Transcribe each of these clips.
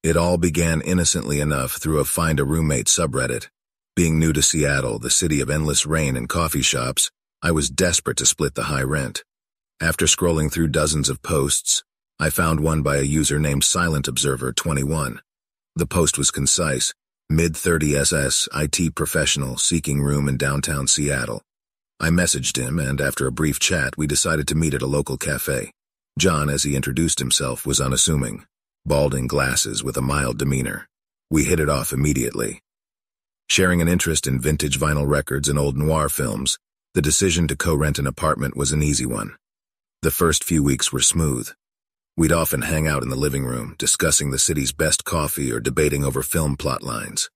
It all began innocently enough through a Find a Roommate subreddit. Being new to Seattle, the city of endless rain and coffee shops, I was desperate to split the high rent. After scrolling through dozens of posts, I found one by a user named SilentObserver21. The post was concise: mid-30s IT professional seeking room in downtown Seattle. I messaged him, and after a brief chat, we decided to meet at a local cafe. John, as he introduced himself, was unassuming, balding glasses with a mild demeanor. We hit it off immediately. Sharing an interest in vintage vinyl records and old noir films, the decision to co-rent an apartment was an easy one. The first few weeks were smooth. We'd often hang out in the living room, discussing the city's best coffee or debating over film plot lines.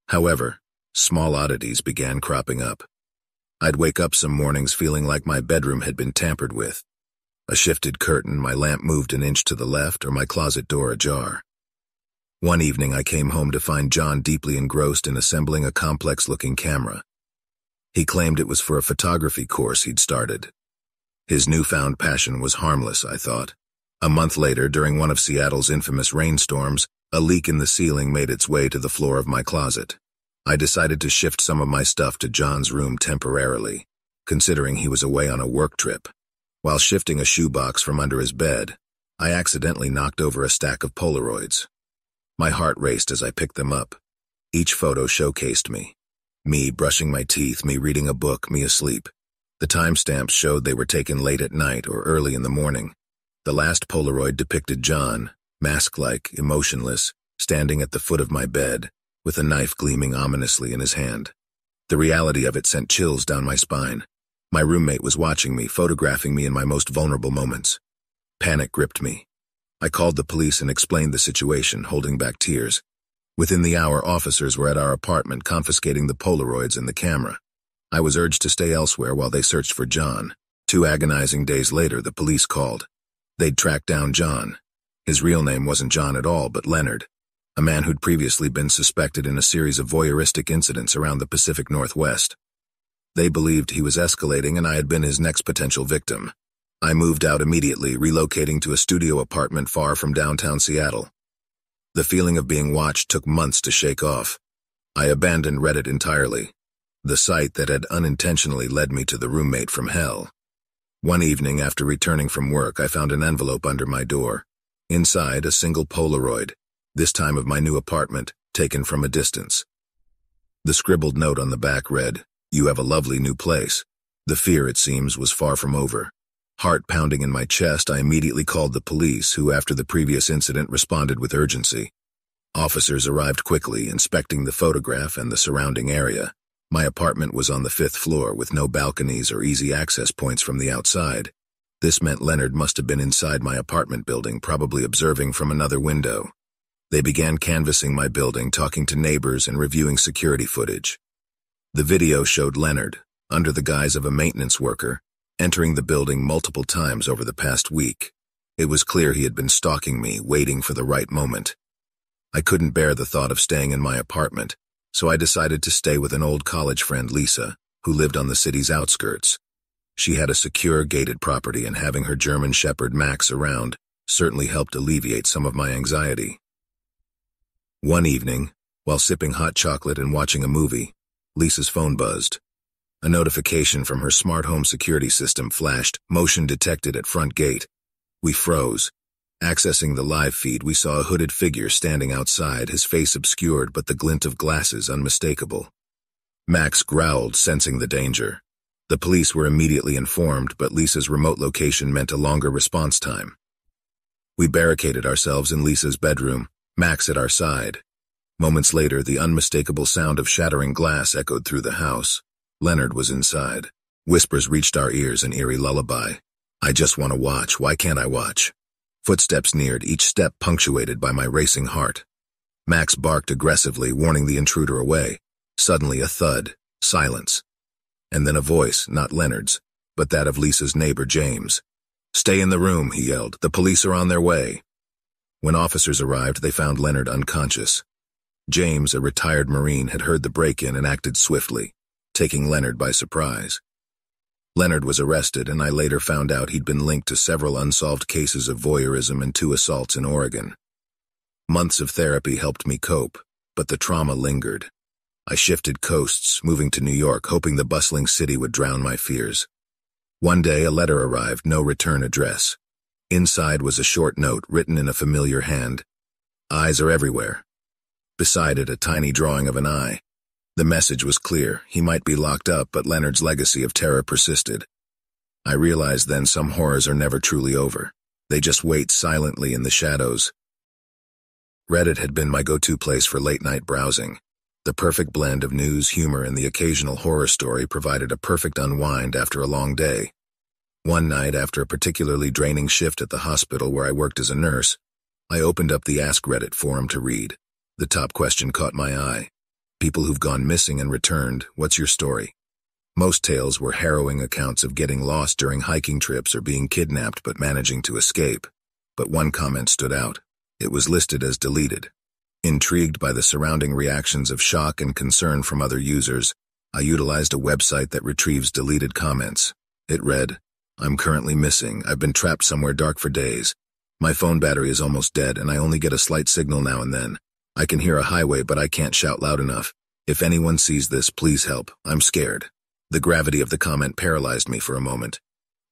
However, small oddities began cropping up. I'd wake up some mornings feeling like my bedroom had been tampered with. A shifted curtain, my lamp moved an inch to the left, or my closet door ajar. One evening I came home to find John deeply engrossed in assembling a complex-looking camera. He claimed it was for a photography course he'd started. His newfound passion was harmless, I thought. A month later, during one of Seattle's infamous rainstorms, a leak in the ceiling made its way to the floor of my closet. I decided to shift some of my stuff to John's room temporarily, considering he was away on a work trip. While shifting a shoebox from under his bed, I accidentally knocked over a stack of Polaroids. My heart raced as I picked them up. Each photo showcased me. Me brushing my teeth, me reading a book, me asleep. The timestamps showed they were taken late at night or early in the morning. The last Polaroid depicted John, mask-like, emotionless, standing at the foot of my bed, with a knife gleaming ominously in his hand. The reality of it sent chills down my spine. My roommate was watching me, photographing me in my most vulnerable moments. Panic gripped me. I called the police and explained the situation, holding back tears. Within the hour, officers were at our apartment confiscating the Polaroids and the camera. I was urged to stay elsewhere while they searched for John. 2 agonizing days later, the police called. They'd tracked down John. His real name wasn't John at all, but Leonard, a man who'd previously been suspected in a series of voyeuristic incidents around the Pacific Northwest. They believed he was escalating and I had been his next potential victim. I moved out immediately, relocating to a studio apartment far from downtown Seattle. The feeling of being watched took months to shake off. I abandoned Reddit entirely, the site that had unintentionally led me to the roommate from hell. One evening, after returning from work, I found an envelope under my door. Inside, a single Polaroid, this time of my new apartment, taken from a distance. The scribbled note on the back read, "You have a lovely new place." The fear, it seems, was far from over. Heart pounding in my chest, I immediately called the police, who, after the previous incident, responded with urgency. Officers arrived quickly, inspecting the photograph and the surrounding area. My apartment was on the 5th floor, with no balconies or easy access points from the outside. This meant Leonard must have been inside my apartment building, probably observing from another window. They began canvassing my building, talking to neighbors and reviewing security footage. The video showed Leonard, under the guise of a maintenance worker, entering the building multiple times over the past week. It was clear he had been stalking me, waiting for the right moment. I couldn't bear the thought of staying in my apartment, so I decided to stay with an old college friend, Lisa, who lived on the city's outskirts. She had a secure, gated property, and having her German Shepherd Max around certainly helped alleviate some of my anxiety. One evening, while sipping hot chocolate and watching a movie, Lisa's phone buzzed. A notification from her smart home security system flashed, "Motion detected at front gate." We froze. Accessing the live feed, we saw a hooded figure standing outside, his face obscured but the glint of glasses unmistakable. Max growled, sensing the danger. The police were immediately informed, but Lisa's remote location meant a longer response time. We barricaded ourselves in Lisa's bedroom, Max at our side. Moments later, the unmistakable sound of shattering glass echoed through the house. Leonard was inside. Whispers reached our ears, an eerie lullaby. "I just want to watch. Why can't I watch?" Footsteps neared, each step punctuated by my racing heart. Max barked aggressively, warning the intruder away. Suddenly a thud, silence. And then a voice, not Leonard's, but that of Lisa's neighbor, James. "Stay in the room," he yelled. "The police are on their way." When officers arrived, they found Leonard unconscious. James, a retired Marine, had heard the break-in and acted swiftly, taking Leonard by surprise. Leonard was arrested, and I later found out he'd been linked to several unsolved cases of voyeurism and 2 assaults in Oregon. Months of therapy helped me cope, but the trauma lingered. I shifted coasts, moving to New York, hoping the bustling city would drown my fears. One day, a letter arrived, no return address. Inside was a short note written in a familiar hand. Eyes are everywhere. Beside it, a tiny drawing of an eye. The message was clear. He might be locked up, but Leonard's legacy of terror persisted. I realized then some horrors are never truly over. They just wait silently in the shadows. Reddit had been my go-to place for late-night browsing. The perfect blend of news, humor, and the occasional horror story provided a perfect unwind after a long day. One night, after a particularly draining shift at the hospital where I worked as a nurse, I opened up the Ask Reddit forum to read. The top question caught my eye. People who've gone missing and returned, what's your story? Most tales were harrowing accounts of getting lost during hiking trips or being kidnapped but managing to escape. But one comment stood out. It was listed as deleted. Intrigued by the surrounding reactions of shock and concern from other users, I utilized a website that retrieves deleted comments. It read, "I'm currently missing. I've been trapped somewhere dark for days. My phone battery is almost dead and I only get a slight signal now and then. I can hear a highway but I can't shout loud enough. If anyone sees this, please help. I'm scared." The gravity of the comment paralyzed me for a moment.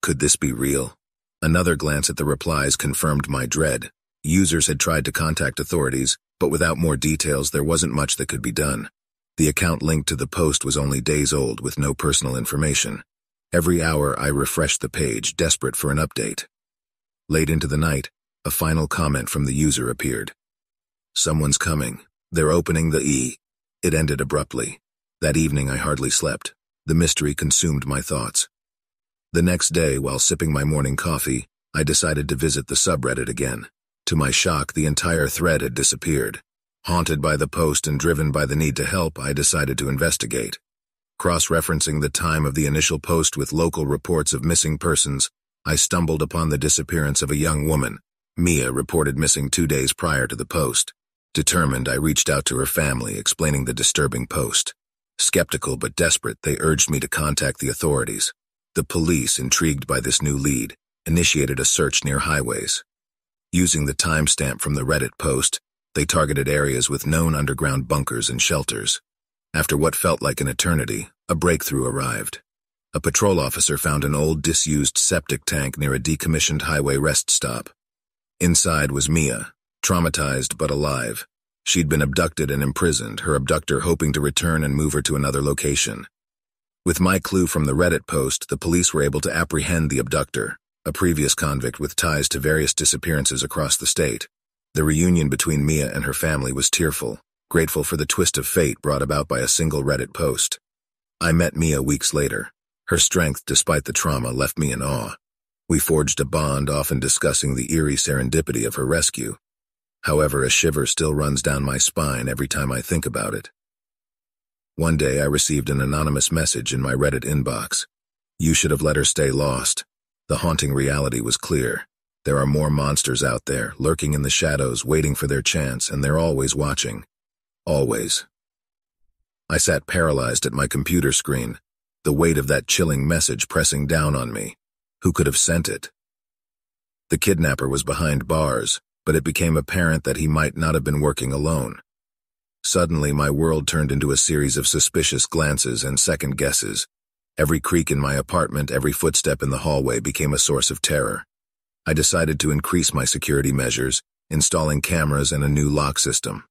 Could this be real? Another glance at the replies confirmed my dread. Users had tried to contact authorities, but without more details there wasn't much that could be done. The account linked to the post was only days old with no personal information. Every hour I refreshed the page, desperate for an update. Late into the night, a final comment from the user appeared. "Someone's coming. They're opening the E." It ended abruptly. That evening I hardly slept. The mystery consumed my thoughts. The next day, while sipping my morning coffee, I decided to visit the subreddit again. To my shock, the entire thread had disappeared. Haunted by the post and driven by the need to help, I decided to investigate. Cross-referencing the time of the initial post with local reports of missing persons, I stumbled upon the disappearance of a young woman. Mia reported missing 2 days prior to the post. Determined, I reached out to her family, explaining the disturbing post. Skeptical but desperate, they urged me to contact the authorities. The police, intrigued by this new lead, initiated a search near highways. Using the timestamp from the Reddit post, they targeted areas with known underground bunkers and shelters. After what felt like an eternity, a breakthrough arrived. A patrol officer found an old, disused septic tank near a decommissioned highway rest stop. Inside was Mia, traumatized but alive. She'd been abducted and imprisoned, her abductor hoping to return and move her to another location. With my clue from the Reddit post, the police were able to apprehend the abductor, a previous convict with ties to various disappearances across the state. The reunion between Mia and her family was tearful, grateful for the twist of fate brought about by a single Reddit post. I met Mia weeks later. Her strength, despite the trauma, left me in awe. We forged a bond, often discussing the eerie serendipity of her rescue. However, a shiver still runs down my spine every time I think about it. One day I received an anonymous message in my Reddit inbox. "You should have let her stay lost." The haunting reality was clear. There are more monsters out there, lurking in the shadows, waiting for their chance, and they're always watching. Always. I sat paralyzed at my computer screen, the weight of that chilling message pressing down on me. Who could have sent it? The kidnapper was behind bars, but it became apparent that he might not have been working alone. Suddenly, my world turned into a series of suspicious glances and second guesses. Every creak in my apartment, every footstep in the hallway became a source of terror. I decided to increase my security measures, installing cameras and a new lock system.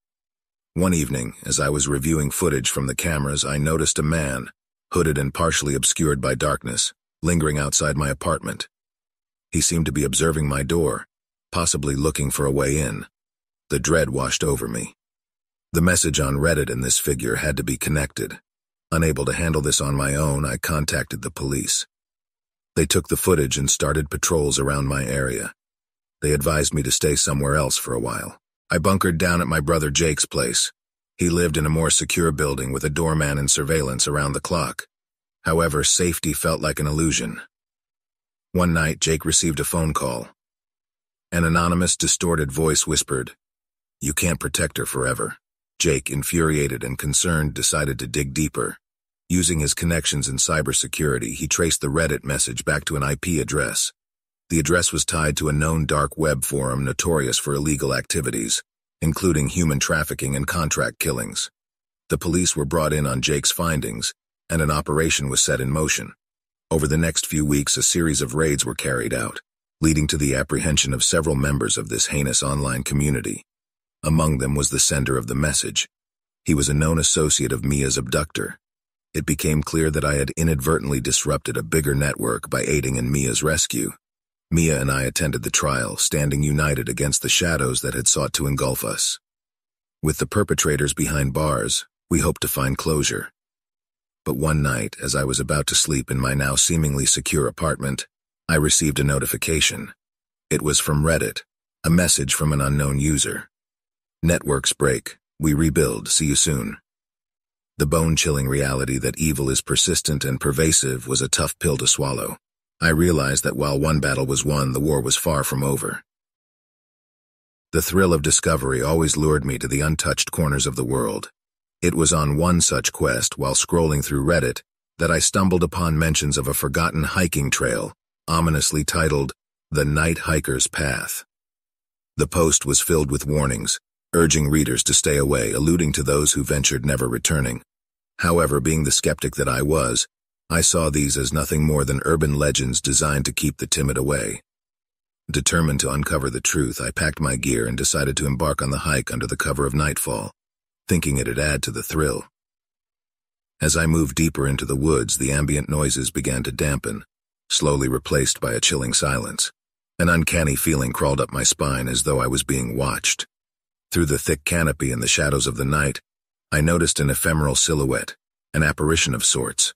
One evening, as I was reviewing footage from the cameras, I noticed a man, hooded and partially obscured by darkness, lingering outside my apartment. He seemed to be observing my door, possibly looking for a way in. The dread washed over me. The message on Reddit and this figure had to be connected. Unable to handle this on my own, I contacted the police. They took the footage and started patrols around my area. They advised me to stay somewhere else for a while. I bunkered down at my brother Jake's place. He lived in a more secure building with a doorman and surveillance around the clock. However, safety felt like an illusion. One night, Jake received a phone call. An anonymous, distorted voice whispered, "You can't protect her forever." Jake, infuriated and concerned, decided to dig deeper. Using his connections in cybersecurity, he traced the Reddit message back to an IP address. The address was tied to a known dark web forum notorious for illegal activities. including human trafficking and contract killings. The police were brought in on Jake's findings, and an operation was set in motion. Over the next few weeks, a series of raids were carried out, leading to the apprehension of several members of this heinous online community. Among them was the sender of the message. He was a known associate of Mia's abductor. It became clear that I had inadvertently disrupted a bigger network by aiding in Mia's rescue. Mia and I attended the trial, standing united against the shadows that had sought to engulf us. With the perpetrators behind bars, we hoped to find closure. But one night, as I was about to sleep in my now seemingly secure apartment, I received a notification. It was from Reddit, a message from an unknown user. "Networks break. We rebuild. See you soon." The bone-chilling reality that evil is persistent and pervasive was a tough pill to swallow. I realized that while one battle was won, the war was far from over. The thrill of discovery always lured me to the untouched corners of the world. It was on one such quest, while scrolling through Reddit, that I stumbled upon mentions of a forgotten hiking trail, ominously titled, "The Night Hiker's Path." The post was filled with warnings, urging readers to stay away, alluding to those who ventured never returning. However, being the skeptic that I was, I saw these as nothing more than urban legends designed to keep the timid away. Determined to uncover the truth, I packed my gear and decided to embark on the hike under the cover of nightfall, thinking it'd add to the thrill. As I moved deeper into the woods, the ambient noises began to dampen, slowly replaced by a chilling silence. An uncanny feeling crawled up my spine as though I was being watched. Through the thick canopy and the shadows of the night, I noticed an ephemeral silhouette, an apparition of sorts.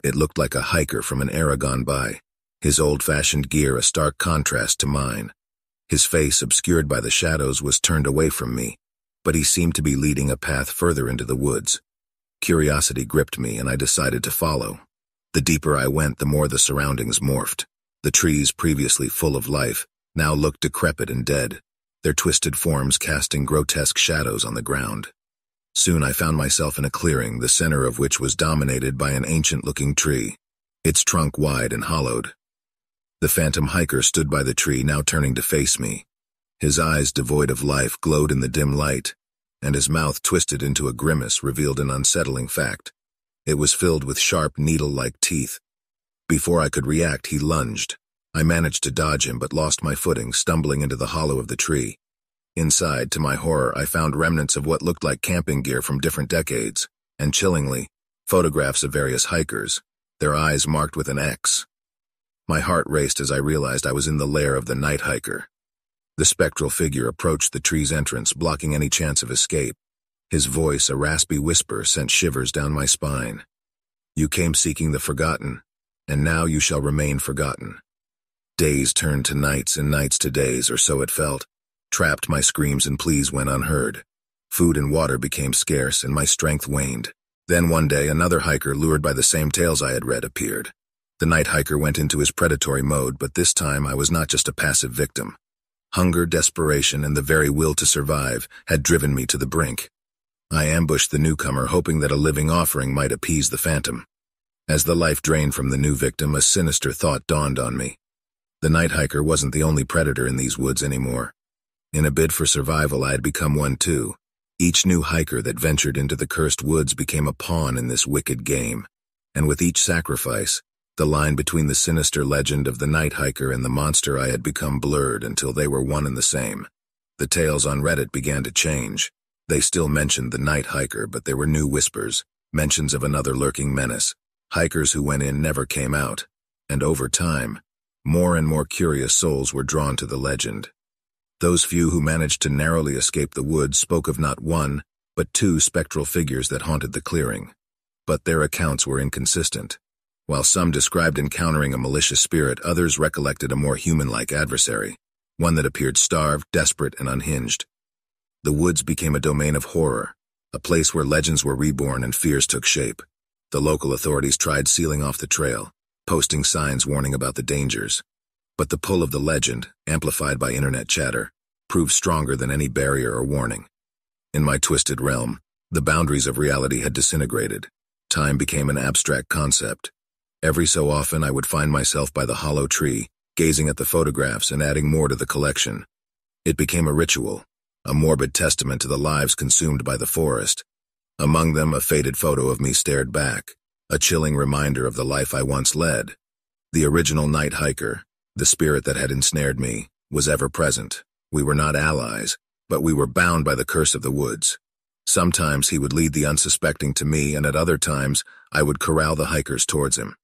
It looked like a hiker from an era gone by, his old-fashioned gear a stark contrast to mine. His face, obscured by the shadows, was turned away from me, but he seemed to be leading a path further into the woods. Curiosity gripped me, and I decided to follow. The deeper I went, the more the surroundings morphed. The trees, previously full of life, now looked decrepit and dead, their twisted forms casting grotesque shadows on the ground. Soon I found myself in a clearing, the center of which was dominated by an ancient-looking tree, its trunk wide and hollowed. The phantom hiker stood by the tree, now turning to face me. His eyes, devoid of life, glowed in the dim light, and his mouth, twisted into a grimace, revealed an unsettling fact. It was filled with sharp, needle-like teeth. Before I could react, he lunged. I managed to dodge him, but lost my footing, stumbling into the hollow of the tree. Inside, to my horror, I found remnants of what looked like camping gear from different decades, and chillingly, photographs of various hikers, their eyes marked with an X. My heart raced as I realized I was in the lair of the night hiker. The spectral figure approached the tree's entrance, blocking any chance of escape. His voice, a raspy whisper, sent shivers down my spine. "You came seeking the forgotten, and now you shall remain forgotten." Days turned to nights and nights to days, or so it felt. Trapped, my screams and pleas went unheard. Food and water became scarce, and my strength waned. Then one day, another hiker, lured by the same tales I had read, appeared. The night hiker went into his predatory mode, but this time I was not just a passive victim. Hunger, desperation, and the very will to survive had driven me to the brink. I ambushed the newcomer, hoping that a living offering might appease the phantom. As the life drained from the new victim, a sinister thought dawned on me. The night hiker wasn't the only predator in these woods anymore. In a bid for survival, I had become one too. Each new hiker that ventured into the cursed woods became a pawn in this wicked game, and with each sacrifice, the line between the sinister legend of the night hiker and the monster I had become blurred until they were one and the same. The tales on Reddit began to change. They still mentioned the night hiker, but there were new whispers, mentions of another lurking menace, hikers who went in never came out, and over time, more and more curious souls were drawn to the legend. Those few who managed to narrowly escape the woods spoke of not one, but two spectral figures that haunted the clearing. But their accounts were inconsistent. While some described encountering a malicious spirit, others recollected a more human-like adversary, one that appeared starved, desperate, and unhinged. The woods became a domain of horror, a place where legends were reborn and fears took shape. The local authorities tried sealing off the trail, posting signs warning about the dangers. But the pull of the legend, amplified by internet chatter, proved stronger than any barrier or warning. In my twisted realm, the boundaries of reality had disintegrated. Time became an abstract concept. Every so often I would find myself by the hollow tree, gazing at the photographs and adding more to the collection. It became a ritual, a morbid testament to the lives consumed by the forest. Among them, a faded photo of me stared back, a chilling reminder of the life I once led. The original night hiker, the spirit that had ensnared me, was ever present. We were not allies, but we were bound by the curse of the woods. Sometimes he would lead the unsuspecting to me, and at other times I would corral the hikers towards him.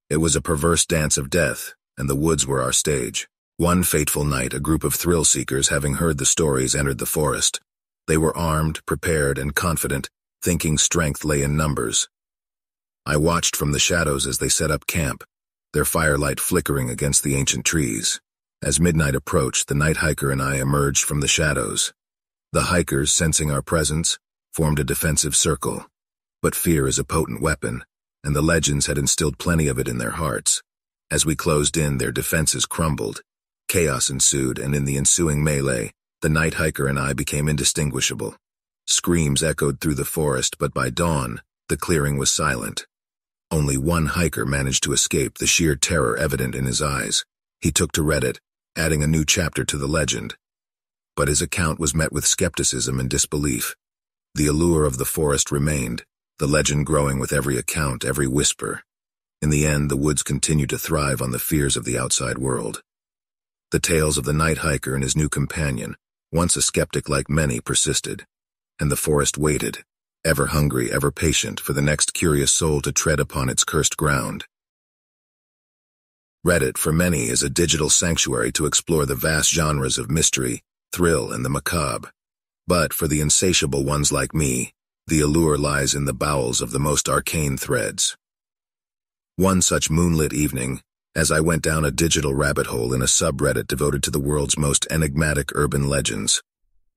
It was a perverse dance of death, and the woods were our stage. One fateful night, a group of thrill-seekers, having heard the stories, entered the forest. They were armed, prepared, and confident, thinking strength lay in numbers. I watched from the shadows as they set up camp, their firelight flickering against the ancient trees. As midnight approached, the night hiker and I emerged from the shadows. The hikers, sensing our presence, formed a defensive circle. But fear is a potent weapon, and the legends had instilled plenty of it in their hearts. As we closed in, their defenses crumbled. Chaos ensued, and in the ensuing melee, the night hiker and I became indistinguishable. Screams echoed through the forest, but by dawn, the clearing was silent. Only one hiker managed to escape, the sheer terror evident in his eyes. He took to Reddit, adding a new chapter to the legend. But his account was met with skepticism and disbelief. The allure of the forest remained, the legend growing with every account, every whisper. In the end, the woods continued to thrive on the fears of the outside world. The tales of the night hiker and his new companion, once a skeptic like many, persisted, and the forest waited, ever hungry, ever patient, for the next curious soul to tread upon its cursed ground. Reddit, for many, is a digital sanctuary to explore the vast genres of mystery, thrill, and the macabre. But for the insatiable ones like me, the allure lies in the bowels of the most arcane threads. One such moonlit evening, as I went down a digital rabbit hole in a subreddit devoted to the world's most enigmatic urban legends,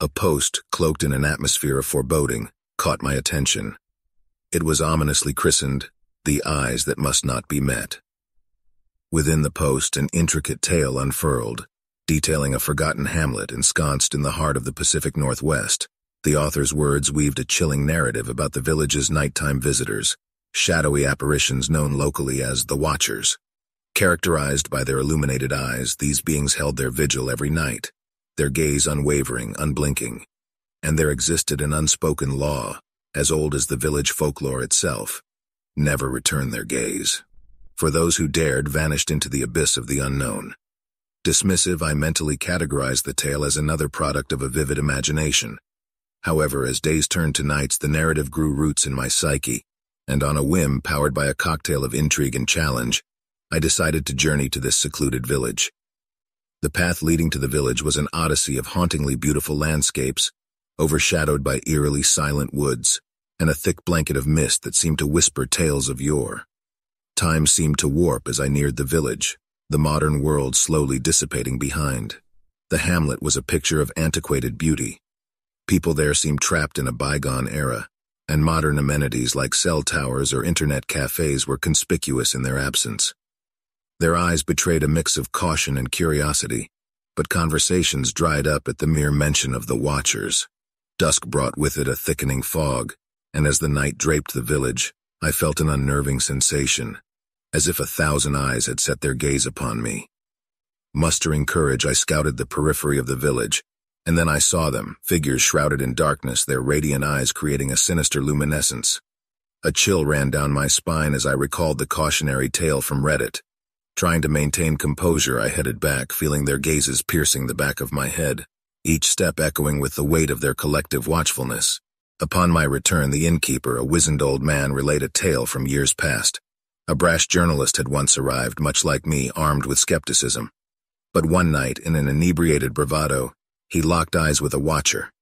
a post, cloaked in an atmosphere of foreboding, caught my attention. It was ominously christened, "The Eyes That Must Not Be Met." Within the post, an intricate tale unfurled, detailing a forgotten hamlet ensconced in the heart of the Pacific Northwest. The author's words weaved a chilling narrative about the village's nighttime visitors, shadowy apparitions known locally as the Watchers. Characterized by their illuminated eyes, these beings held their vigil every night, their gaze unwavering, unblinking, and there existed an unspoken law, as old as the village folklore itself: never return their gaze. For those who dared vanished into the abyss of the unknown. Dismissive, I mentally categorized the tale as another product of a vivid imagination. However, as days turned to nights, the narrative grew roots in my psyche, and on a whim, powered by a cocktail of intrigue and challenge, I decided to journey to this secluded village. The path leading to the village was an odyssey of hauntingly beautiful landscapes, overshadowed by eerily silent woods, and a thick blanket of mist that seemed to whisper tales of yore. Time seemed to warp as I neared the village, the modern world slowly dissipating behind. The hamlet was a picture of antiquated beauty. People there seemed trapped in a bygone era, and modern amenities like cell towers or internet cafes were conspicuous in their absence. Their eyes betrayed a mix of caution and curiosity, but conversations dried up at the mere mention of the Watchers. Dusk brought with it a thickening fog, and as the night draped the village, I felt an unnerving sensation, as if 1,000 eyes had set their gaze upon me. Mustering courage, I scouted the periphery of the village, and then I saw them, figures shrouded in darkness, their radiant eyes creating a sinister luminescence. A chill ran down my spine as I recalled the cautionary tale from Reddit. Trying to maintain composure, I headed back, feeling their gazes piercing the back of my head, each step echoing with the weight of their collective watchfulness. Upon my return, the innkeeper, a wizened old man, relayed a tale from years past. A brash journalist had once arrived, much like me, armed with skepticism. But one night, in an inebriated bravado, he locked eyes with a watcher.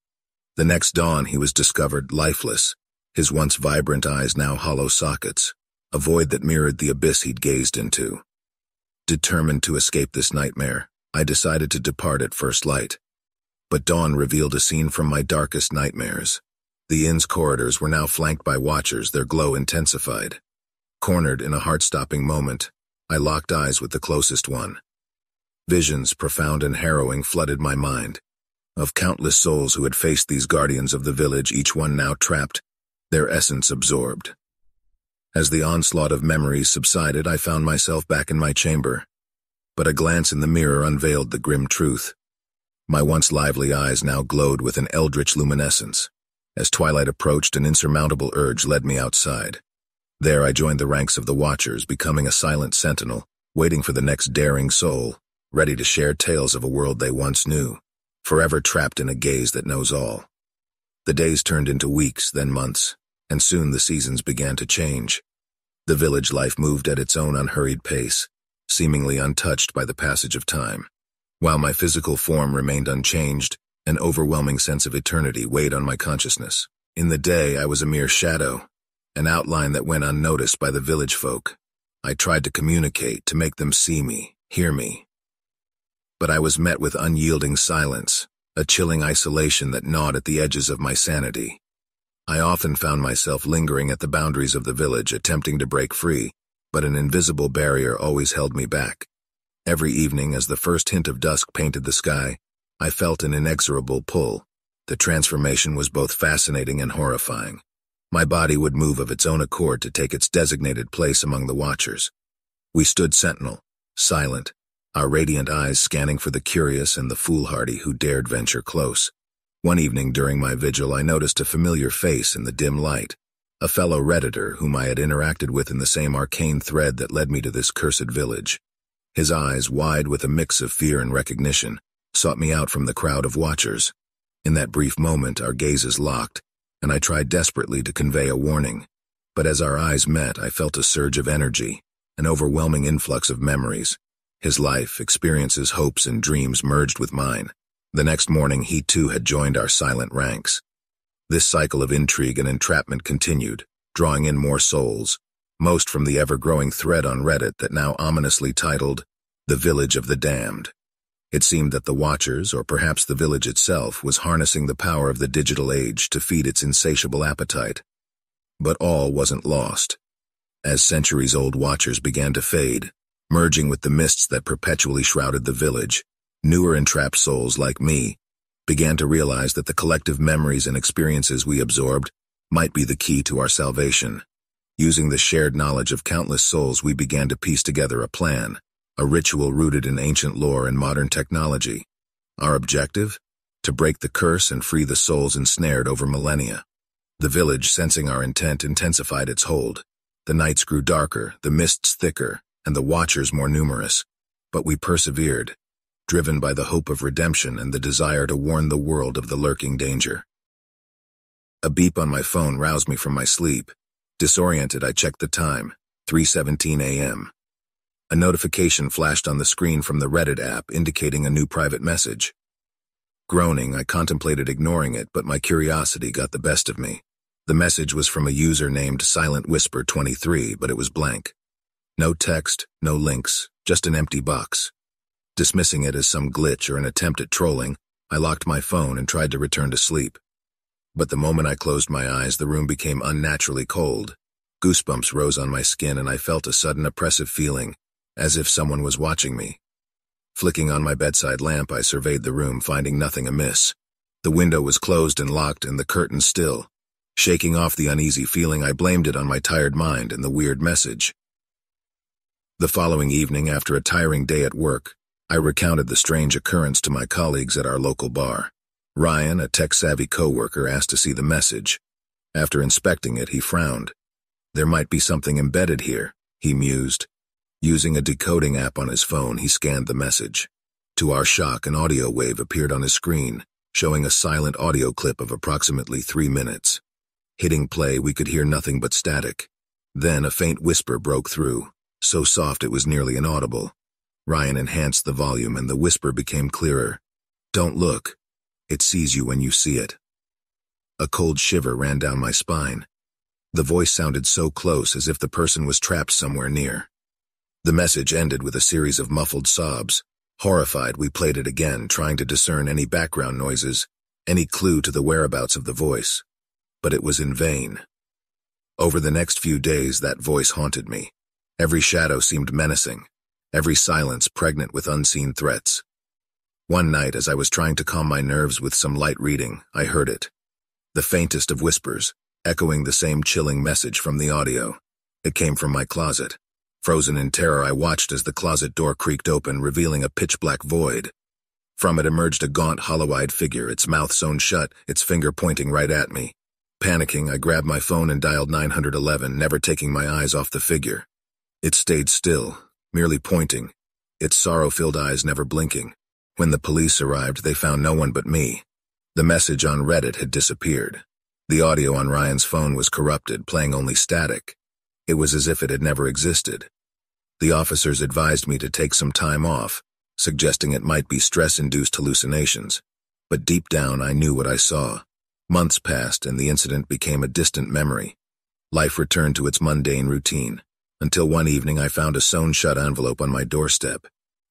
The next dawn, he was discovered lifeless, his once vibrant eyes now hollow sockets, a void that mirrored the abyss he'd gazed into. Determined to escape this nightmare, I decided to depart at first light. But dawn revealed a scene from my darkest nightmares. The inn's corridors were now flanked by watchers, their glow intensified. Cornered in a heart-stopping moment, I locked eyes with the closest one. Visions, profound and harrowing, flooded my mind, of countless souls who had faced these guardians of the village, each one now trapped, their essence absorbed. As the onslaught of memories subsided, I found myself back in my chamber, but a glance in the mirror unveiled the grim truth. My once lively eyes now glowed with an eldritch luminescence. As twilight approached, an insurmountable urge led me outside. There I joined the ranks of the Watchers, becoming a silent sentinel, waiting for the next daring soul, ready to share tales of a world they once knew, forever trapped in a gaze that knows all. The days turned into weeks, then months, and soon the seasons began to change. The village life moved at its own unhurried pace, seemingly untouched by the passage of time. While my physical form remained unchanged, an overwhelming sense of eternity weighed on my consciousness. In the day, I was a mere shadow, an outline that went unnoticed by the village folk. I tried to communicate, to make them see me, hear me. But I was met with unyielding silence, a chilling isolation that gnawed at the edges of my sanity. I often found myself lingering at the boundaries of the village, attempting to break free, but an invisible barrier always held me back. Every evening, as the first hint of dusk painted the sky, I felt an inexorable pull. The transformation was both fascinating and horrifying. My body would move of its own accord to take its designated place among the Watchers. We stood sentinel, silent, our radiant eyes scanning for the curious and the foolhardy who dared venture close. One evening during my vigil, I noticed a familiar face in the dim light, a fellow Redditor whom I had interacted with in the same arcane thread that led me to this cursed village. His eyes, wide with a mix of fear and recognition, sought me out from the crowd of Watchers. In that brief moment, our gazes locked, and I tried desperately to convey a warning. But as our eyes met, I felt a surge of energy, an overwhelming influx of memories. His life, experiences, hopes, and dreams merged with mine. The next morning, he too had joined our silent ranks. This cycle of intrigue and entrapment continued, drawing in more souls, most from the ever-growing thread on Reddit that now ominously titled, "The Village of the Damned." It seemed that the Watchers, or perhaps the village itself, was harnessing the power of the digital age to feed its insatiable appetite. But all wasn't lost. As centuries-old Watchers began to fade, merging with the mists that perpetually shrouded the village, newer entrapped souls like me began to realize that the collective memories and experiences we absorbed might be the key to our salvation. Using the shared knowledge of countless souls, we began to piece together a plan, a ritual rooted in ancient lore and modern technology. Our objective? To break the curse and free the souls ensnared over millennia. The village, sensing our intent, intensified its hold. The nights grew darker, the mists thicker, and the Watchers more numerous. But we persevered, driven by the hope of redemption and the desire to warn the world of the lurking danger. A beep on my phone roused me from my sleep. Disoriented, I checked the time, 3:17 a.m. A notification flashed on the screen from the Reddit app indicating a new private message. Groaning, I contemplated ignoring it, but my curiosity got the best of me. The message was from a user named Silent Whisper 23, but it was blank. No text, no links, just an empty box. Dismissing it as some glitch or an attempt at trolling, I locked my phone and tried to return to sleep. But the moment I closed my eyes, the room became unnaturally cold. Goosebumps rose on my skin and I felt a sudden oppressive feeling, as if someone was watching me. Flicking on my bedside lamp, I surveyed the room, finding nothing amiss. The window was closed and locked and the curtains still. Shaking off the uneasy feeling, I blamed it on my tired mind and the weird message. The following evening, after a tiring day at work, I recounted the strange occurrence to my colleagues at our local bar. Ryan, a tech-savvy coworker, asked to see the message. After inspecting it, he frowned. There might be something embedded here, he mused. Using a decoding app on his phone, he scanned the message. To our shock, an audio wave appeared on his screen, showing a silent audio clip of approximately 3 minutes. Hitting play, we could hear nothing but static. Then a faint whisper broke through, so soft it was nearly inaudible. Ryan enhanced the volume and the whisper became clearer. "Don't look. It sees you when you see it." A cold shiver ran down my spine. The voice sounded so close, as if the person was trapped somewhere near. The message ended with a series of muffled sobs. Horrified, we played it again, trying to discern any background noises, any clue to the whereabouts of the voice. But it was in vain. Over the next few days, that voice haunted me. Every shadow seemed menacing, every silence pregnant with unseen threats. One night, as I was trying to calm my nerves with some light reading, I heard it. The faintest of whispers, echoing the same chilling message from the audio. It came from my closet. Frozen in terror, I watched as the closet door creaked open, revealing a pitch-black void. From it emerged a gaunt, hollow-eyed figure, its mouth sewn shut, its finger pointing right at me. Panicking, I grabbed my phone and dialed 911, never taking my eyes off the figure. It stayed still, merely pointing, its sorrow-filled eyes never blinking. When the police arrived, they found no one but me. The message on Reddit had disappeared. The audio on Ryan's phone was corrupted, playing only static. It was as if it had never existed. The officers advised me to take some time off, suggesting it might be stress-induced hallucinations. But deep down, I knew what I saw. Months passed, and the incident became a distant memory. Life returned to its mundane routine, until one evening I found a sewn-shut envelope on my doorstep.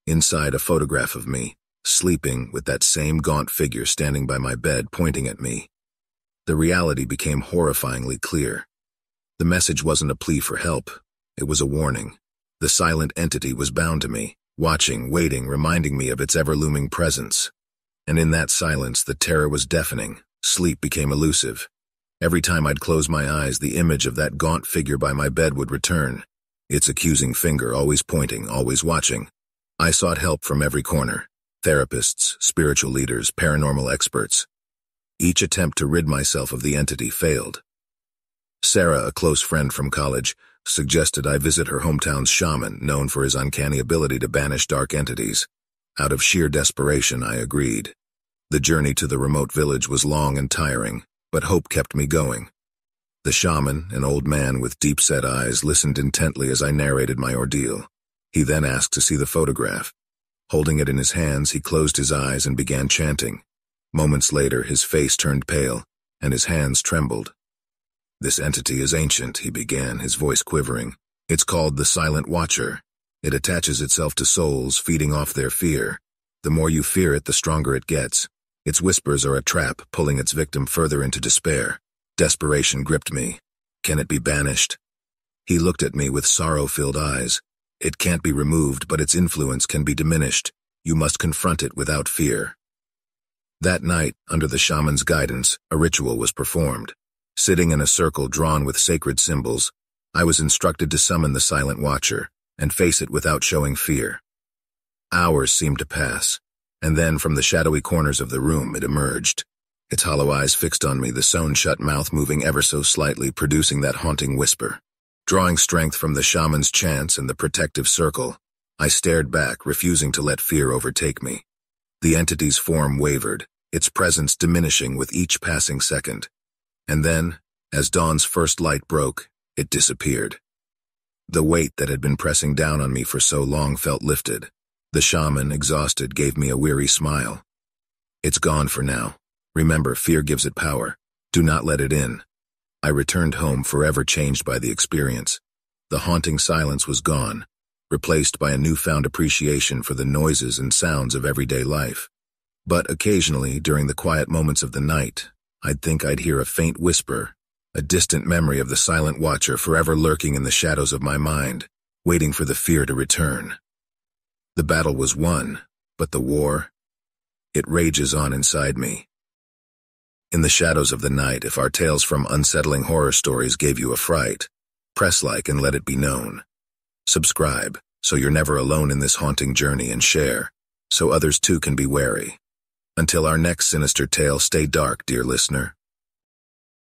Inside, a photograph of me, sleeping with that same gaunt figure standing by my bed pointing at me. The reality became horrifyingly clear. The message wasn't a plea for help. It was a warning. The silent entity was bound to me, watching, waiting, reminding me of its ever-looming presence. And in that silence, the terror was deafening. Sleep became elusive. Every time I'd close my eyes, the image of that gaunt figure by my bed would return, its accusing finger always pointing, always watching. I sought help from every corner. Therapists, spiritual leaders, paranormal experts. Each attempt to rid myself of the entity failed. Sarah, a close friend from college, suggested I visit her hometown's shaman, known for his uncanny ability to banish dark entities. Out of sheer desperation, I agreed. The journey to the remote village was long and tiring, but hope kept me going. The shaman, an old man with deep-set eyes, listened intently as I narrated my ordeal. He then asked to see the photograph. Holding it in his hands, he closed his eyes and began chanting. Moments later, his face turned pale, and his hands trembled. "This entity is ancient," he began, his voice quivering. "It's called the Silent Watcher. It attaches itself to souls, feeding off their fear. The more you fear it, the stronger it gets. Its whispers are a trap, pulling its victim further into despair." Desperation gripped me. "Can it be banished?" He looked at me with sorrow-filled eyes. "It can't be removed, but its influence can be diminished. You must confront it without fear." That night, under the shaman's guidance, a ritual was performed. Sitting in a circle drawn with sacred symbols, I was instructed to summon the Silent Watcher and face it without showing fear. Hours seemed to pass, and then from the shadowy corners of the room it emerged. Its hollow eyes fixed on me, the sewn-shut mouth moving ever so slightly, producing that haunting whisper. Drawing strength from the shaman's chants and the protective circle, I stared back, refusing to let fear overtake me. The entity's form wavered, its presence diminishing with each passing second. And then, as dawn's first light broke, it disappeared. The weight that had been pressing down on me for so long felt lifted. The shaman, exhausted, gave me a weary smile. "It's gone for now. Remember, fear gives it power. Do not let it in." I returned home forever changed by the experience. The haunting silence was gone, replaced by a newfound appreciation for the noises and sounds of everyday life. But occasionally, during the quiet moments of the night, I'd think I'd hear a faint whisper, a distant memory of the Silent Watcher forever lurking in the shadows of my mind, waiting for the fear to return. The battle was won, but the war, it rages on inside me. In the shadows of the night, if our tales from Unsettling Horror Stories gave you a fright, press like and let it be known. Subscribe, so you're never alone in this haunting journey, and share, so others too can be wary. Until our next sinister tale, stay dark, dear listener.